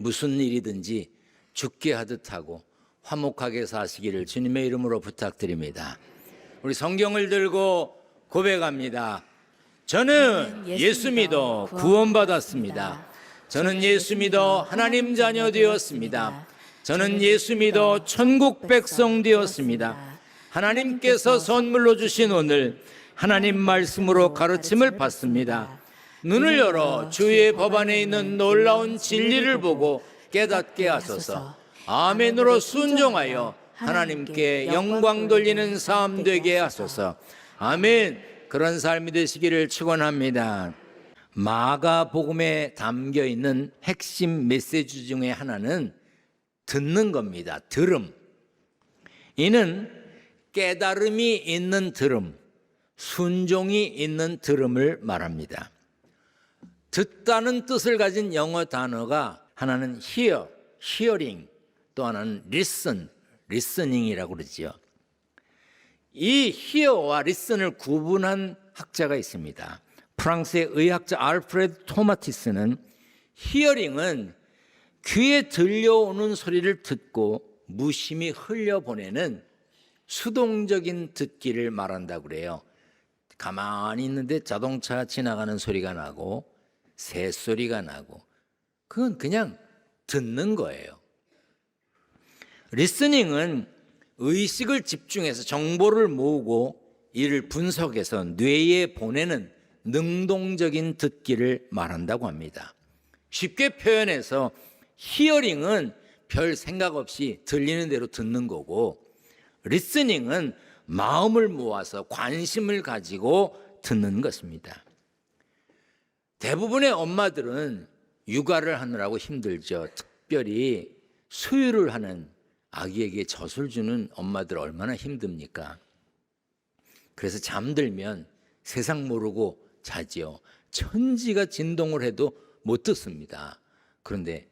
무슨 일이든지 죽게 하듯 하고 화목하게 사시기를 주님의 이름으로 부탁드립니다. 우리 성경을 들고 고백합니다. 저는 예수 믿어 구원받았습니다. 저는 예수 믿어 하나님 자녀 되었습니다. 저는 예수 믿어 천국 백성 되었습니다. 하나님께서 선물로 주신 오늘 하나님 말씀으로 가르침을 받습니다. 눈을 열어 주의 법 안에 있는 놀라운 진리를 보고 깨닫게 하소서. 아멘으로 순종하여 하나님께 영광 돌리는 삶 되게 하소서. 아멘. 그런 삶이 되시기를 축원합니다. 마가복음에 담겨 있는 핵심 메시지 중에 하나는 듣는 겁니다. 들음. 이는 깨달음이 있는 들음, 순종이 있는 들음을 말합니다. 듣다는 뜻을 가진 영어 단어가 하나는 hear, hearing, 또 하나는 listen, listening이라고 그러지요. 이 hear와 listen을 구분한 학자가 있습니다. 프랑스의 의학자 알프레드 토마티스는 hearing은 귀에 들려오는 소리를 듣고 무심히 흘려보내는 수동적인 듣기를 말한다고 그래요. 가만히 있는데 자동차 지나가는 소리가 나고 새소리가 나고 그건 그냥 듣는 거예요. 리스닝은 의식을 집중해서 정보를 모으고 이를 분석해서 뇌에 보내는 능동적인 듣기를 말한다고 합니다. 쉽게 표현해서 히어링은 별 생각 없이 들리는 대로 듣는 거고 리스닝은 마음을 모아서 관심을 가지고 듣는 것입니다. 대부분의 엄마들은 육아를 하느라고 힘들죠. 특별히 수유를 하는 아기에게 젖을 주는 엄마들 얼마나 힘듭니까? 그래서 잠들면 세상 모르고 자지요. 천지가 진동을 해도 못 듣습니다. 그런데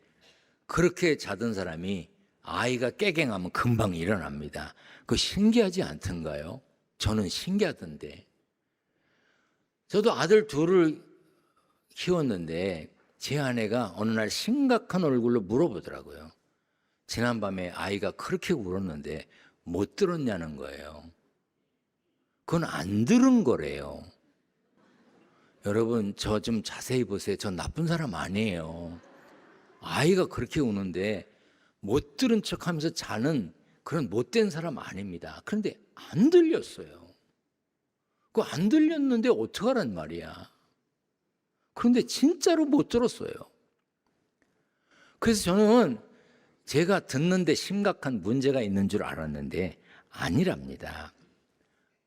그렇게 자던 사람이 아이가 깨갱하면 금방 일어납니다. 그거 신기하지 않던가요? 저는 신기하던데. 저도 아들 둘을 키웠는데 제 아내가 어느 날 심각한 얼굴로 물어보더라고요. 지난밤에 아이가 그렇게 울었는데 못 들었냐는 거예요. 그건 안 들은 거래요. 여러분, 저 좀 자세히 보세요. 저 나쁜 사람 아니에요. 아이가 그렇게 우는데 못 들은 척하면서 자는 그런 못된 사람 아닙니다. 그런데 안 들렸어요. 그거 안 들렸는데 어떡하란 말이야. 그런데 진짜로 못 들었어요. 그래서 저는 제가 듣는데 심각한 문제가 있는 줄 알았는데 아니랍니다.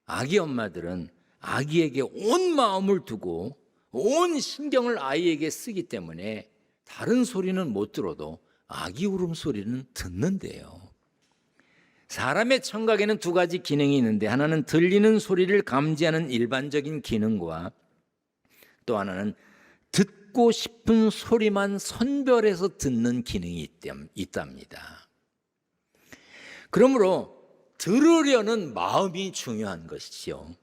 아기 엄마들은 아기에게 온 마음을 두고 온 신경을 아이에게 쓰기 때문에 다른 소리는 못 들어도 아기 울음소리는 듣는데요. 사람의 청각에는 두 가지 기능이 있는데 하나는 들리는 소리를 감지하는 일반적인 기능과 또 하나는 듣고 싶은 소리만 선별해서 듣는 기능이 있답니다. 그러므로 들으려는 마음이 중요한 것이죠.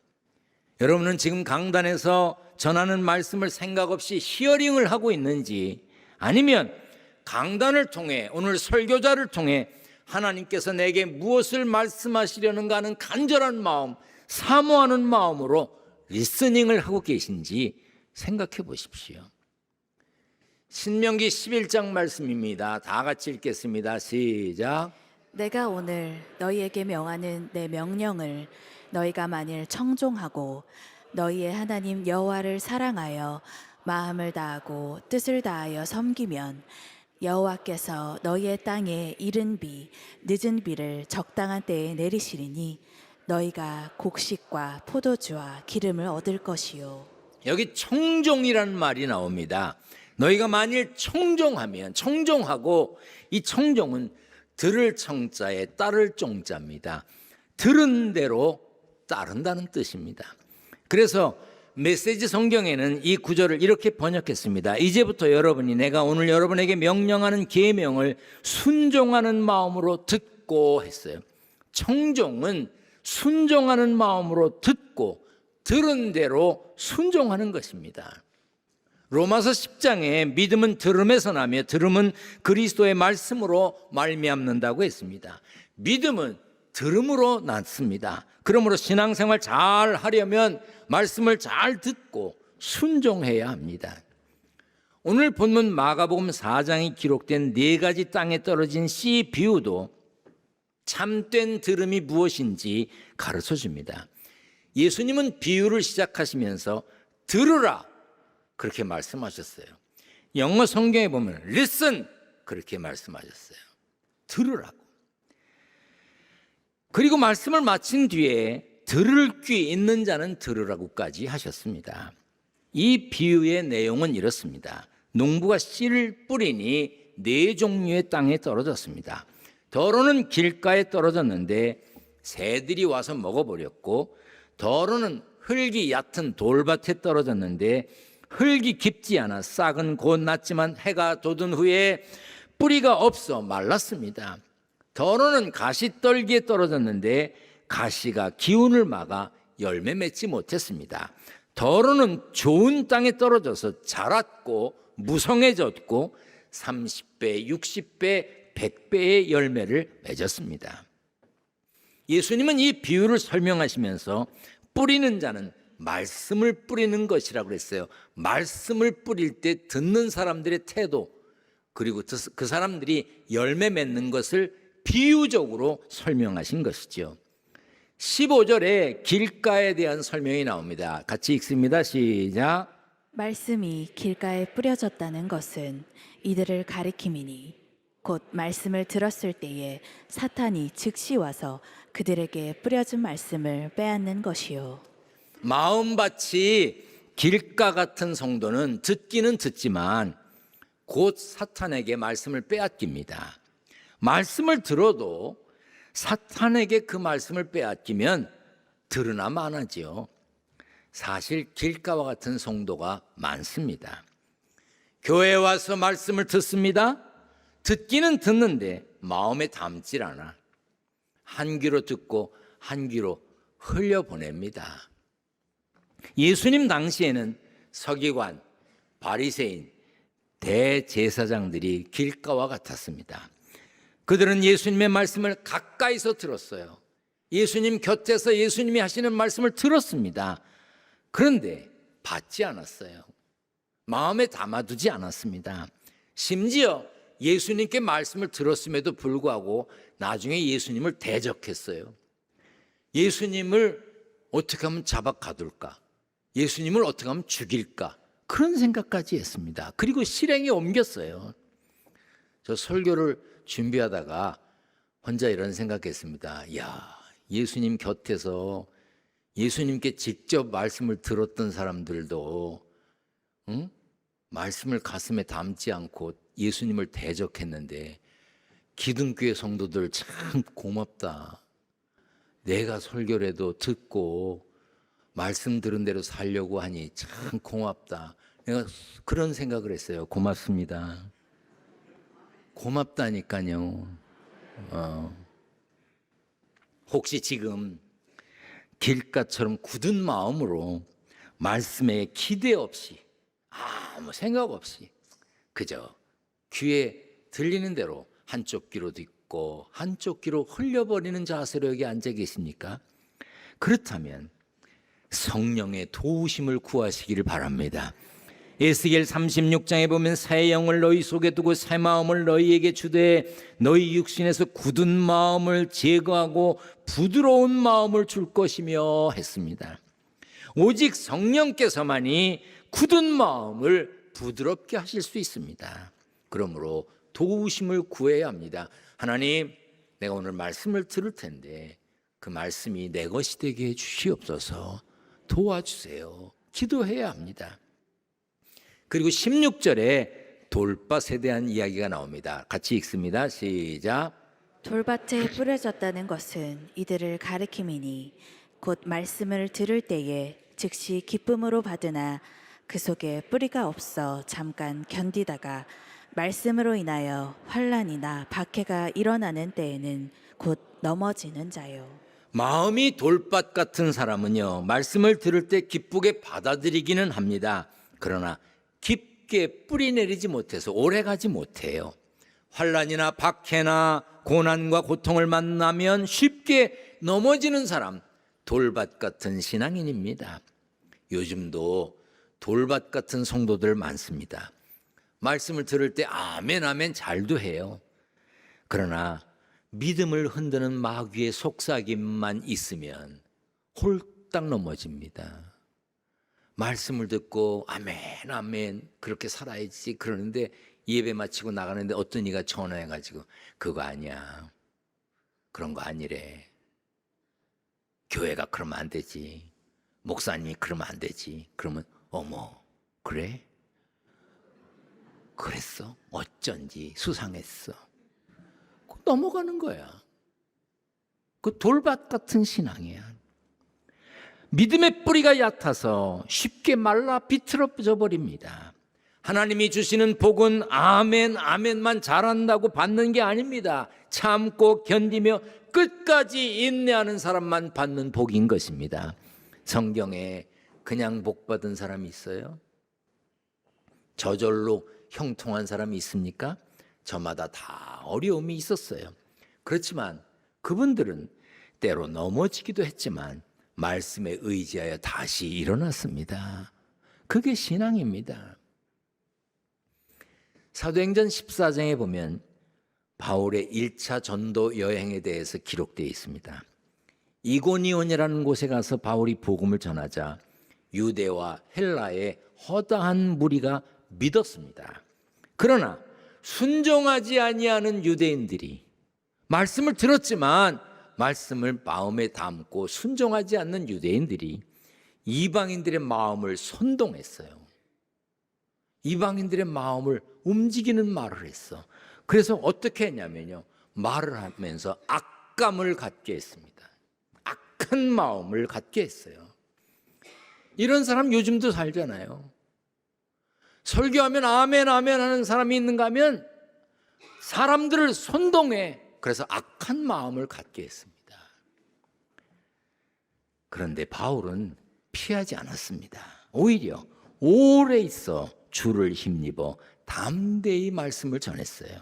여러분은 지금 강단에서 전하는 말씀을 생각 없이 히어링을 하고 있는지 아니면 강단을 통해 오늘 설교자를 통해 하나님께서 내게 무엇을 말씀하시려는가 하는 간절한 마음, 사모하는 마음으로 리스닝을 하고 계신지 생각해 보십시오. 신명기 11장 말씀입니다. 다 같이 읽겠습니다. 시작. 내가 오늘 너희에게 명하는 내 명령을 너희가 만일 청종하고 너희의 하나님 여호와를 사랑하여 마음을 다하고 뜻을 다하여 섬기면 여호와께서 너희의 땅에 이른 비 늦은 비를 적당한 때에 내리시리니 너희가 곡식과 포도주와 기름을 얻을 것이요. 여기 청종이라는 말이 나옵니다. 너희가 만일 청종하면, 청종하고, 이 청종은 들을 청자에 따를 종자입니다. 들은 대로 따른다는 뜻입니다. 그래서 메시지 성경에는 이 구절을 이렇게 번역했습니다. 이제부터 여러분이 내가 오늘 여러분에게 명령하는 계명을 순종하는 마음으로 듣고 했어요. 청종은 순종하는 마음으로 듣고 들은 대로 순종하는 것입니다. 로마서 10장에 믿음은 들음에서 나며 들음은 그리스도의 말씀으로 말미암는다고 했습니다. 믿음은 들음으로 낳습니다. 그러므로 신앙생활 잘 하려면 말씀을 잘 듣고 순종해야 합니다. 오늘 본문 마가복음 4장에 기록된 4가지 땅에 떨어진 씨 비유도 참된 들음이 무엇인지 가르쳐 줍니다. 예수님은 비유를 시작하시면서 들으라 그렇게 말씀하셨어요. 영어 성경에 보면 listen 그렇게 말씀하셨어요. 들으라고. 그리고 말씀을 마친 뒤에 들을 귀 있는 자는 들으라고까지 하셨습니다. 이 비유의 내용은 이렇습니다. 농부가 씨를 뿌리니 4종류의 땅에 떨어졌습니다. 더러는 길가에 떨어졌는데 새들이 와서 먹어버렸고, 더러는 흙이 얕은 돌밭에 떨어졌는데 흙이 깊지 않아 싹은 곧 났지만 해가 돋은 후에 뿌리가 없어 말랐습니다. 더러는 가시떨기에 떨어졌는데 가시가 기운을 막아 열매 맺지 못했습니다. 더러는 좋은 땅에 떨어져서 자랐고 무성해졌고 30배, 60배, 100배의 열매를 맺었습니다. 예수님은 이 비유를 설명하시면서 뿌리는 자는 말씀을 뿌리는 것이라고 그랬어요. 말씀을 뿌릴 때 듣는 사람들의 태도, 그리고 그 사람들이 열매 맺는 것을 비유적으로 설명하신 것이죠. 15절에 길가에 대한 설명이 나옵니다. 같이 읽습니다. 시작. 말씀이 길가에 뿌려졌다는 것은 이들을 가리킴이니 곧 말씀을 들었을 때에 사탄이 즉시 와서 그들에게 뿌려진 말씀을 빼앗는 것이요. 마음밭이 길가 같은 성도는 듣기는 듣지만 곧 사탄에게 말씀을 빼앗깁니다. 말씀을 들어도 사탄에게 그 말씀을 빼앗기면 들으나 마나지요. 사실 길가와 같은 성도가 많습니다. 교회에 와서 말씀을 듣습니다. 듣기는 듣는데 마음에 담질 않아. 한 귀로 듣고 한 귀로 흘려보냅니다. 예수님 당시에는 서기관, 바리새인, 대제사장들이 길가와 같았습니다. 그들은 예수님의 말씀을 가까이서 들었어요. 예수님 곁에서 예수님이 하시는 말씀을 들었습니다. 그런데 받지 않았어요. 마음에 담아두지 않았습니다. 심지어 예수님께 말씀을 들었음에도 불구하고 나중에 예수님을 대적했어요. 예수님을 어떻게 하면 잡아 가둘까? 예수님을 어떻게 하면 죽일까? 그런 생각까지 했습니다. 그리고 실행에 옮겼어요. 저 설교를 준비하다가 혼자 이런 생각했습니다. 야, 예수님 곁에서 예수님께 직접 말씀을 들었던 사람들도 말씀을 가슴에 담지 않고 예수님을 대적했는데 기둥교회 성도들 참 고맙다. 내가 설교를 해도 듣고 말씀 들은 대로 살려고 하니 참 고맙다. 내가 그런 생각을 했어요. 고맙습니다. 고맙다니까요. 혹시 지금 길가처럼 굳은 마음으로 말씀에 기대 없이 아무 생각 없이 그저 귀에 들리는 대로 한쪽 귀로 듣고 한쪽 귀로 흘려버리는 자세로 여기 앉아 계십니까? 그렇다면 성령의 도우심을 구하시기를 바랍니다. 에스겔 36장에 보면 새 영을 너희 속에 두고 새 마음을 너희에게 주되 너희 육신에서 굳은 마음을 제거하고 부드러운 마음을 줄 것이며 했습니다. 오직 성령께서만이 굳은 마음을 부드럽게 하실 수 있습니다. 그러므로 도우심을 구해야 합니다. 하나님, 내가 오늘 말씀을 들을 텐데 그 말씀이 내 것이 되게 해 주시옵소서. 도와주세요. 기도해야 합니다. 그리고 16절에 돌밭에 대한 이야기가 나옵니다. 같이 읽습니다. 시작. 돌밭에 뿌려졌다는 것은 이들을 가리킴이니 곧 말씀을 들을 때에 즉시 기쁨으로 받으나 그 속에 뿌리가 없어 잠깐 견디다가 말씀으로 인하여 환난이나 박해가 일어나는 때에는 곧 넘어지는 자요. 마음이 돌밭 같은 사람은요, 말씀을 들을 때 기쁘게 받아들이기는 합니다. 그러나 깊게 뿌리 내리지 못해서 오래 가지 못해요. 환난이나 박해나 고난과 고통을 만나면 쉽게 넘어지는 사람, 돌밭 같은 신앙인입니다. 요즘도 돌밭 같은 성도들 많습니다. 말씀을 들을 때 아멘 아멘 잘도 해요. 그러나 믿음을 흔드는 마귀의 속삭임만 있으면 홀딱 넘어집니다. 말씀을 듣고 아멘 아멘 그렇게 살아야지 그러는데 예배 마치고 나가는데 어떤 이가 전화해가지고 그거 아니야, 그런 거 아니래, 교회가 그러면 안 되지, 목사님이 그러면 안 되지. 그러면 어머 그래? 그랬어? 어쩐지 수상했어. 넘어가는 거야. 그 돌밭 같은 신앙이야. 믿음의 뿌리가 얕아서 쉽게 말라 비틀어져 버립니다. 하나님이 주시는 복은 아멘 아멘만 잘한다고 받는 게 아닙니다. 참고 견디며 끝까지 인내하는 사람만 받는 복인 것입니다. 성경에 그냥 복 받은 사람이 있어요? 저절로 형통한 사람이 있습니까? 저마다 다 어려움이 있었어요. 그렇지만 그분들은 때로 넘어지기도 했지만 말씀에 의지하여 다시 일어났습니다. 그게 신앙입니다. 사도행전 14장에 보면 바울의 1차 전도 여행에 대해서 기록되어 있습니다. 이고니온이라는 곳에 가서 바울이 복음을 전하자 유대와 헬라의 허다한 무리가 믿었습니다. 그러나 순종하지 아니하는 유대인들이 말씀을 들었지만 말씀을 마음에 담고 순종하지 않는 유대인들이 이방인들의 마음을 선동했어요. 이방인들의 마음을 움직이는 말을 했어. 그래서 어떻게 했냐면요, 말을 하면서 악감을 갖게 했습니다. 악한 마음을 갖게 했어요. 이런 사람 요즘도 살잖아요. 설교하면 아멘 아멘 하는 사람이 있는가 하면 사람들을 선동해. 그래서 악한 마음을 갖게 했습니다. 그런데 바울은 피하지 않았습니다. 오히려 오래 있어 주를 힘입어 담대히 말씀을 전했어요.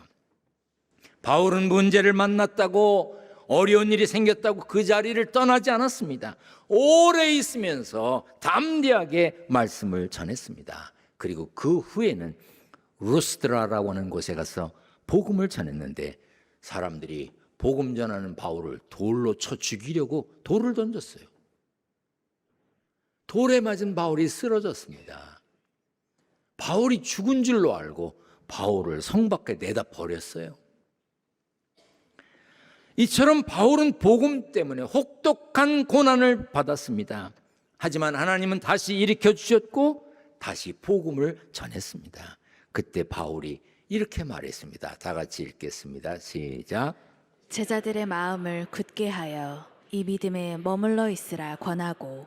바울은 문제를 만났다고, 어려운 일이 생겼다고 그 자리를 떠나지 않았습니다. 오래 있으면서 담대하게 말씀을 전했습니다. 그리고 그 후에는 루스드라라고 하는 곳에 가서 복음을 전했는데 사람들이 복음 전하는 바울을 돌로 쳐 죽이려고 돌을 던졌어요. 돌에 맞은 바울이 쓰러졌습니다. 바울이 죽은 줄로 알고 바울을 성 밖에 내다 버렸어요. 이처럼 바울은 복음 때문에 혹독한 고난을 받았습니다. 하지만 하나님은 다시 일으켜 주셨고 다시 복음을 전했습니다. 그때 바울이 이렇게 말했습니다. 다 같이 읽겠습니다. 시작. 제자들의 마음을 굳게 하여 이 믿음에 머물러 있으라 권하고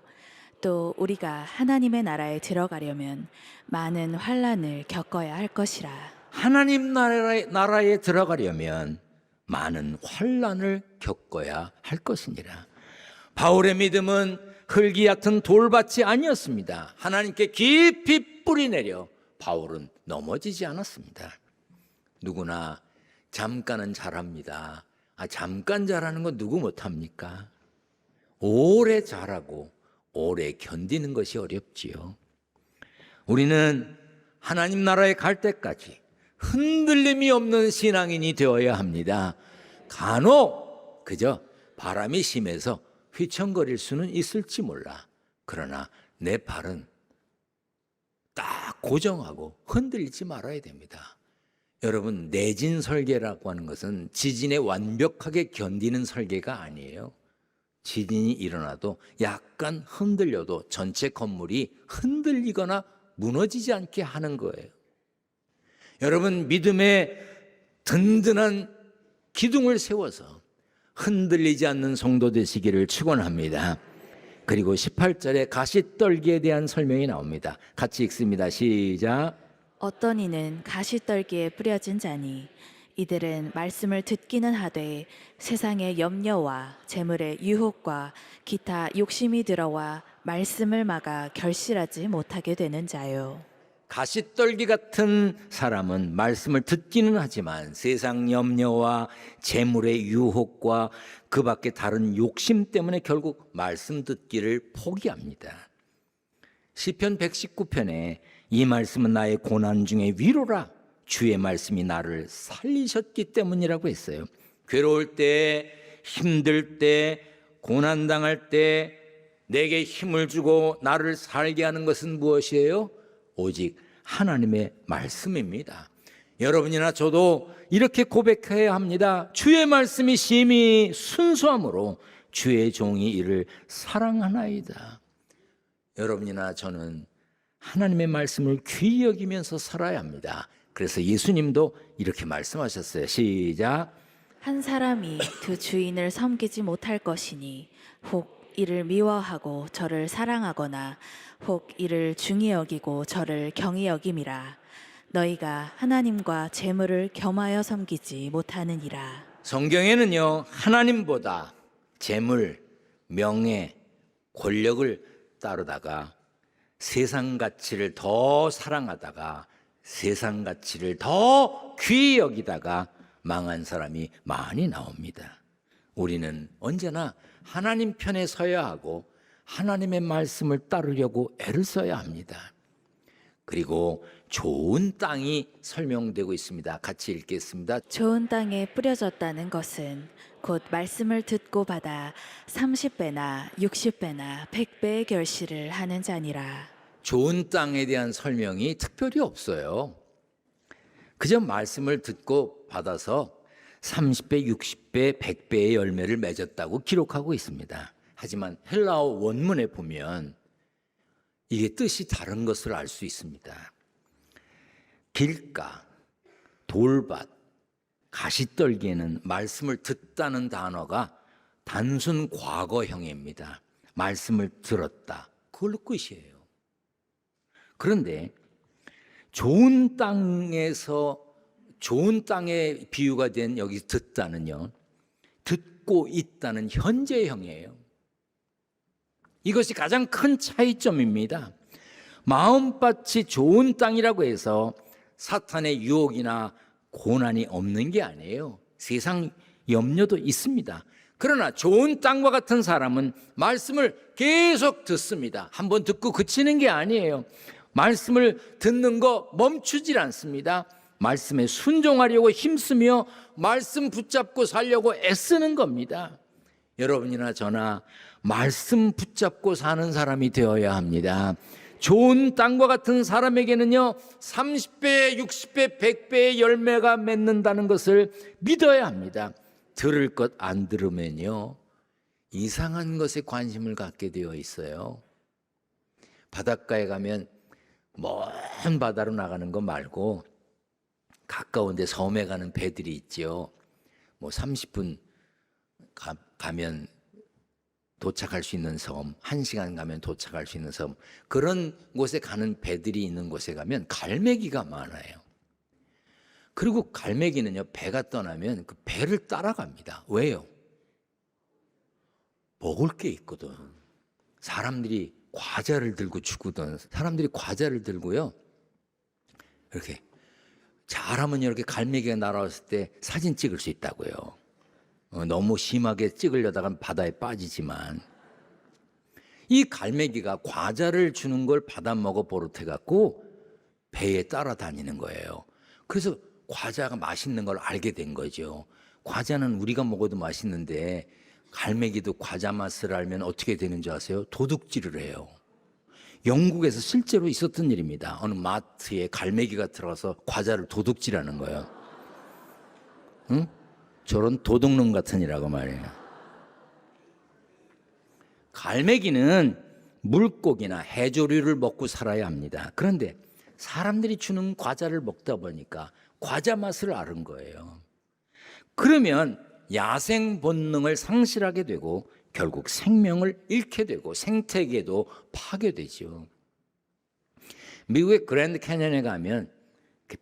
또 우리가 하나님의 나라에 들어가려면 많은 환난을 겪어야 할 것이라. 하나님 나라에 들어가려면 많은 환난을 겪어야 할 것이니라. 바울의 믿음은 흙이 얕은 돌밭이 아니었습니다. 하나님께 깊이 뿌리내려 바울은 넘어지지 않았습니다. 누구나 잠깐은 잘합니다. 잠깐 잘하는 건 누구 못합니까? 오래 잘하고 오래 견디는 것이 어렵지요. 우리는 하나님 나라에 갈 때까지 흔들림이 없는 신앙인이 되어야 합니다. 간혹 그저 바람이 심해서 휘청거릴 수는 있을지 몰라. 그러나 내 발은 딱 고정하고 흔들리지 말아야 됩니다. 여러분, 내진 설계라고 하는 것은 지진에 완벽하게 견디는 설계가 아니에요. 지진이 일어나도 약간 흔들려도 전체 건물이 흔들리거나 무너지지 않게 하는 거예요. 여러분, 믿음의 든든한 기둥을 세워서 흔들리지 않는 성도 되시기를 축원합니다. 그리고 18절에 가시떨기에 대한 설명이 나옵니다. 같이 읽습니다. 시작. 어떤 이는 가시떨기에 뿌려진 자니 이들은 말씀을 듣기는 하되 세상의 염려와 재물의 유혹과 기타 욕심이 들어와 말씀을 막아 결실하지 못하게 되는 자요. 가시떨기 같은 사람은 말씀을 듣기는 하지만 세상 염려와 재물의 유혹과 그 밖에 다른 욕심 때문에 결국 말씀 듣기를 포기합니다. 시편 119편에 이 말씀은 나의 고난 중에 위로라, 주의 말씀이 나를 살리셨기 때문이라고 했어요. 괴로울 때, 힘들 때, 고난당할 때 내게 힘을 주고 나를 살게 하는 것은 무엇이에요? 오직 하나님의 말씀입니다. 여러분이나 저도 이렇게 고백해야 합니다. 주의 말씀이 심히 순수함으로 주의 종이 이를 사랑하나이다. 여러분이나 저는 하나님의 말씀을 귀히 여기면서 살아야 합니다. 그래서 예수님도 이렇게 말씀하셨어요. 시작. 한 사람이 그 주인을 섬기지 못할 것이니 혹 이를 미워하고 저를 사랑하거나 혹 이를 중히 여기고 저를 경히 여김이라. 너희가 하나님과 재물을 겸하여 섬기지 못하느니라. 성경에는요, 하나님보다 재물, 명예, 권력을 따르다가 세상 가치를 더 사랑하다가 세상 가치를 더 귀히 여기다가 망한 사람이 많이 나옵니다. 우리는 언제나 하나님 편에 서야 하고 하나님의 말씀을 따르려고 애를 써야 합니다. 그리고 좋은 땅이 설명되고 있습니다. 같이 읽겠습니다. 좋은 땅에 뿌려졌다는 것은 곧 말씀을 듣고 받아 30배나 60배나 100배의 결실을 하는 자니라. 좋은 땅에 대한 설명이 특별히 없어요. 그저 말씀을 듣고 받아서 30배, 60배, 100배의 열매를 맺었다고 기록하고 있습니다. 하지만 헬라어 원문에 보면 이게 뜻이 다른 것을 알 수 있습니다. 길가, 돌밭, 가시떨기에는 말씀을 듣다는 단어가 단순 과거형입니다. 말씀을 들었다. 그걸로 끝이에요. 그런데 좋은 땅에서 좋은 땅의 비유가 된 여기 듣다는요, 듣고 있다는 현재형이에요. 이것이 가장 큰 차이점입니다. 마음밭이 좋은 땅이라고 해서 사탄의 유혹이나 고난이 없는 게 아니에요. 세상 염려도 있습니다. 그러나 좋은 땅과 같은 사람은 말씀을 계속 듣습니다. 한번 듣고 그치는 게 아니에요. 말씀을 듣는 거 멈추질 않습니다. 말씀에 순종하려고 힘쓰며 말씀 붙잡고 살려고 애쓰는 겁니다. 여러분이나 저나 말씀 붙잡고 사는 사람이 되어야 합니다. 좋은 땅과 같은 사람에게는요 30배, 60배, 100배의 열매가 맺는다는 것을 믿어야 합니다. 들을 것 안 들으면요 이상한 것에 관심을 갖게 되어 있어요. 바닷가에 가면 먼 바다로 나가는 거 말고 가까운 데 섬에 가는 배들이 있죠. 뭐 30분 가면 도착할 수 있는 섬, 1시간 가면 도착할 수 있는 섬, 그런 곳에 가는 배들이 있는 곳에 가면 갈매기가 많아요. 그리고 갈매기는요 배가 떠나면 그 배를 따라갑니다. 왜요? 먹을 게 있거든. 사람들이 과자를 들고 죽거든. 사람들이 과자를 들고요 이렇게 잘하면 이렇게 갈매기가 날아왔을 때 사진 찍을 수 있다고요. 너무 심하게 찍으려다가 바다에 빠지지만 이 갈매기가 과자를 주는 걸 받아 먹어 버릇해 갖고 배에 따라다니는 거예요. 그래서 과자가 맛있는 걸 알게 된 거죠. 과자는 우리가 먹어도 맛있는데 갈매기도 과자 맛을 알면 어떻게 되는 줄 아세요? 도둑질을 해요. 영국에서 실제로 있었던 일입니다. 어느 마트에 갈매기가 들어가서 과자를 도둑질하는 거예요. 응? 저런 도둑놈 같은 이라고 말이에요. 갈매기는 물고기나 해조류를 먹고 살아야 합니다. 그런데 사람들이 주는 과자를 먹다 보니까 과자 맛을 아는 거예요. 그러면 야생 본능을 상실하게 되고 결국 생명을 잃게 되고 생태계도 파괴되죠. 미국의 그랜드 캐년에 가면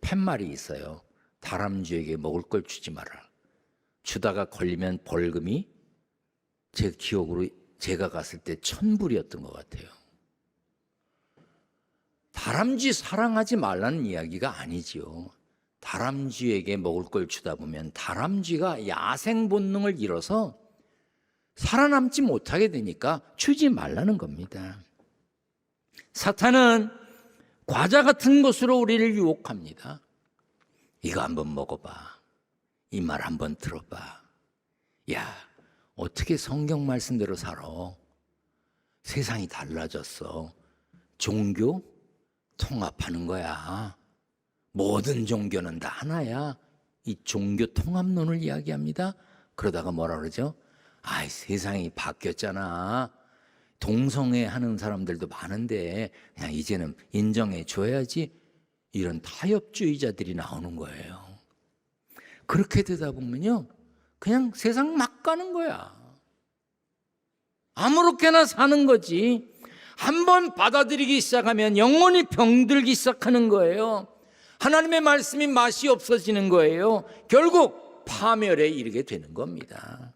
팻말이 있어요. 다람쥐에게 먹을 걸 주지 마라. 주다가 걸리면 벌금이 제 기억으로 제가 갔을 때 $1,000였던 것 같아요. 다람쥐 사랑하지 말라는 이야기가 아니지요. 다람쥐에게 먹을 걸 주다 보면 다람쥐가 야생 본능을 잃어서 살아남지 못하게 되니까 주지 말라는 겁니다. 사탄은 과자 같은 것으로 우리를 유혹합니다. 이거 한번 먹어봐. 이 말 한번 들어봐. 야, 어떻게 성경 말씀대로 살아? 세상이 달라졌어. 종교 통합하는 거야. 모든 종교는 다 하나야. 이 종교 통합론을 이야기합니다. 그러다가 뭐라 그러죠? 아이, 세상이 바뀌었잖아. 동성애 하는 사람들도 많은데 그냥 이제는 인정해 줘야지. 이런 타협주의자들이 나오는 거예요. 그렇게 되다 보면요, 그냥 세상 막 가는 거야. 아무렇게나 사는 거지. 한번 받아들이기 시작하면 영혼이 병들기 시작하는 거예요. 하나님의 말씀이 맛이 없어지는 거예요. 결국 파멸에 이르게 되는 겁니다.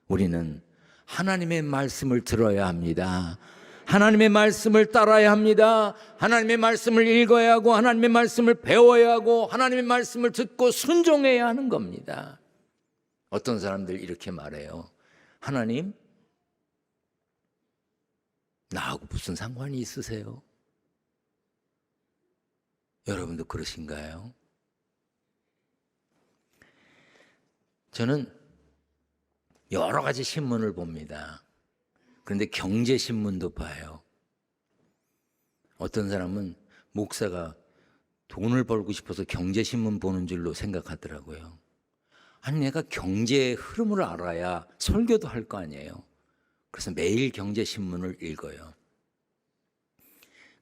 우리는 하나님의 말씀을 들어야 합니다. 하나님의 말씀을 따라야 합니다. 하나님의 말씀을 읽어야 하고 하나님의 말씀을 배워야 하고 하나님의 말씀을 듣고 순종해야 하는 겁니다. 어떤 사람들 이렇게 말해요. 하나님, 나하고 무슨 상관이 있으세요? 여러분도 그러신가요? 저는 여러 가지 신문을 봅니다. 그런데 경제신문도 봐요. 어떤 사람은 목사가 돈을 벌고 싶어서 경제신문 보는 줄로 생각하더라고요. 아니, 내가 경제의 흐름을 알아야 설교도 할 거 아니에요. 그래서 매일 경제신문을 읽어요.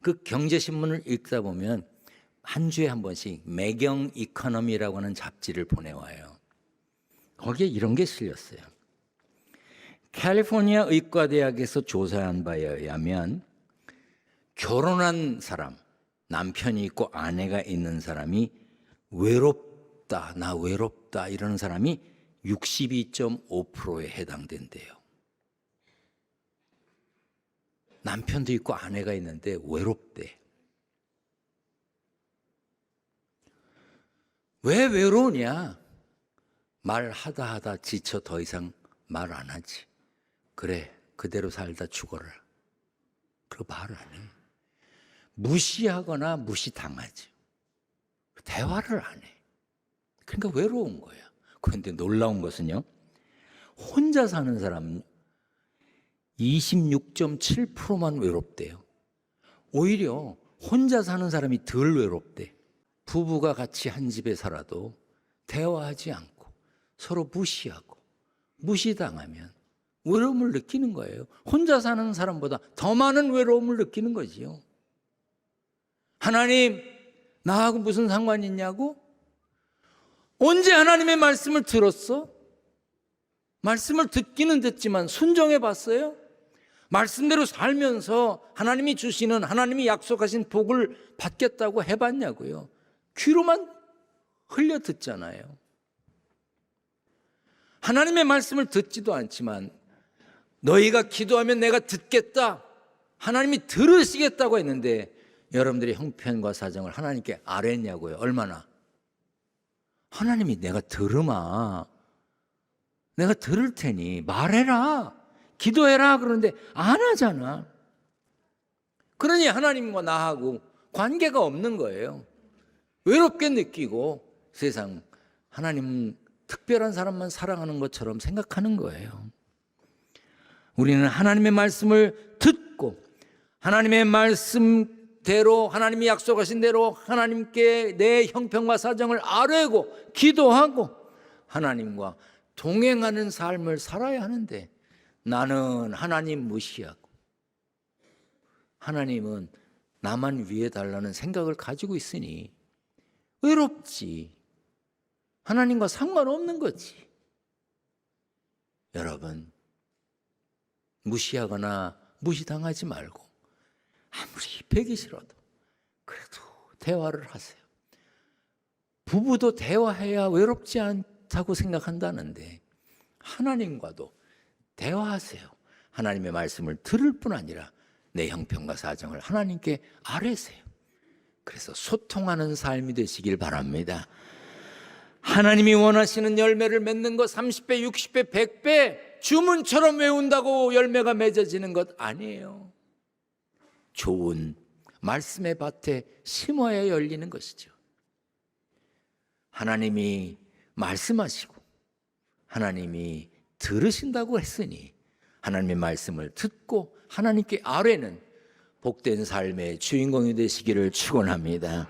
그 경제신문을 읽다 보면 한 주에 한 번씩 매경 이코노미라고 하는 잡지를 보내와요. 거기에 이런 게 실렸어요. 캘리포니아 의과대학에서 조사한 바에 의하면 결혼한 사람, 남편이 있고 아내가 있는 사람이 외롭다, 나 외롭다 이러는 사람이 62.5%에 해당된대요. 남편도 있고 아내가 있는데 외롭대. 왜 외로우냐? 말하다 지쳐 더 이상 말 안 하지. 그래, 그대로 살다 죽어라. 그거 말 안 해. 무시하거나 무시당하지. 대화를 안 해. 그러니까 외로운 거야. 그런데 놀라운 것은요, 혼자 사는 사람은 26.7%만 외롭대요. 오히려 혼자 사는 사람이 덜 외롭대. 부부가 같이 한 집에 살아도 대화하지 않고 서로 무시하고 무시당하면 외로움을 느끼는 거예요. 혼자 사는 사람보다 더 많은 외로움을 느끼는 거지요. 하나님, 나하고 무슨 상관이 있냐고? 언제 하나님의 말씀을 들었어? 말씀을 듣기는 듣지만 순종해 봤어요? 말씀대로 살면서 하나님이 주시는, 하나님이 약속하신 복을 받겠다고 해봤냐고요? 귀로만 흘려 듣잖아요. 하나님의 말씀을 듣지도 않지만 너희가 기도하면 내가 듣겠다, 하나님이 들으시겠다고 했는데 여러분들의 형편과 사정을 하나님께 아뢰냐고요. 얼마나? 하나님이 내가 들으마, 내가 들을 테니 말해라, 기도해라 그러는데 안 하잖아. 그러니 하나님과 나하고 관계가 없는 거예요. 외롭게 느끼고 세상 하나님 특별한 사람만 사랑하는 것처럼 생각하는 거예요. 우리는 하나님의 말씀을 듣고 하나님의 말씀대로, 하나님이 약속하신 대로 하나님께 내 형편과 사정을 아뢰고 기도하고 하나님과 동행하는 삶을 살아야 하는데, 나는 하나님 무시하고 하나님은 나만 위해 달라는 생각을 가지고 있으니 외롭지. 하나님과 상관없는 거지. 여러분, 무시하거나 무시당하지 말고 아무리 배기 싫어도 그래도 대화를 하세요. 부부도 대화해야 외롭지 않다고 생각한다는데 하나님과도 대화하세요. 하나님의 말씀을 들을 뿐 아니라 내 형편과 사정을 하나님께 아뢰세요. 그래서 소통하는 삶이 되시길 바랍니다. 하나님이 원하시는 열매를 맺는 것 30배, 60배, 100배 주문처럼 외운다고 열매가 맺어지는 것 아니에요. 좋은 말씀의 밭에 심어야 열리는 것이죠. 하나님이 말씀하시고 하나님이 들으신다고 했으니 하나님의 말씀을 듣고 하나님께 아뢰는 복된 삶의 주인공이 되시기를 축원합니다.